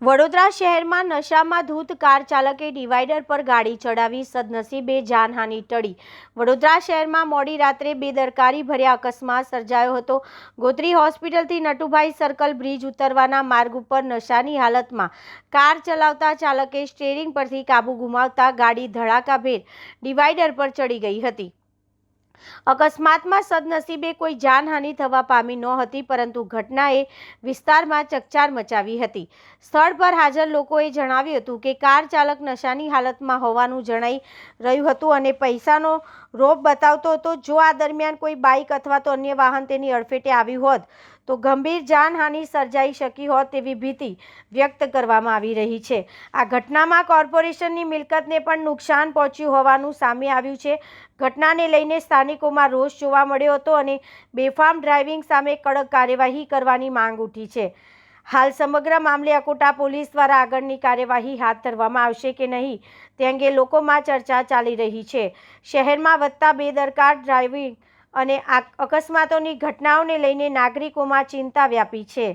વડોદરા શહેરમાં નશામાં ધૂત કાર ચાલકે ડિવાઈડર પર ગાડી ચડાવી સદનસીબે જાનહાનિ ટળી। વડોદરા શહેરમાં મોડી રાત્રે બેદરકારી ભર્યા અકસ્માત સર્જાયો હતો। ગોત્રી હોસ્પિટલથી નટુભાઈ સર્કલ બ્રિજ ઉતરવાના માર્ગ ઉપર નશાની હાલતમાં કાર ચલાવતા ચાલકે સ્ટીયરિંગ પરથી કાબુ ગુમાવતા ગાડી ધડાકાભેર ડિવાઈડર પર ચડી ગઈ હતી। અકસ્માતમાં સદનસીબે કોઈ જાનહાનિ થવા પામી નહોતી, પરંતુ ઘટનાએ વિસ્તારમાં ચકચાર મચાવી હતી। સ્થળ પર હાજર લોકોએ જણાવ્યું હતું કે કાર ચાલક નશાની હાલતમાં હોવાનું જણાઈ રહ્યું હતું અને પૈસાનો રોપ બતાવતો હતો। જો આ દરમિયાન કોઈ બાઇક અથવા તો અન્ય વાહન તેની અડફેટે આવ્યું હોત તો ગંભીર જાનહાનિ સર્જાઈ શકી હોત તેવી ભીતિ વ્યક્ત કરવામાં આવી રહી છે। આ ઘટનામાં કોર્પોરેશનની મિલકતને પણ નુકસાન પહોંચ્યું હોવાનું સામે આવ્યું છે। ઘટનાને લઈને સ્થાનિકોમાં રોષ જોવા મળ્યો હતો અને બેફામ ડ્રાઇવિંગ સામે કડક કાર્યવાહી કરવાની માંગ ઉઠી છે। હાલ સમગ્ર મામલે અકોટા પોલીસ દ્વારા આગળની કાર્યવાહી હાથ ધરવામાં આવશે કે નહીં તે અંગે લોકોમાં ચર્ચા ચાલી રહી છે। શહેરમાં વધતા બેદરકાર ડ્રાઇવિંગ અને અકસ્માતોની ઘટનાઓને લઈને નાગરિકોમાં ચિંતા વ્યાપી છે।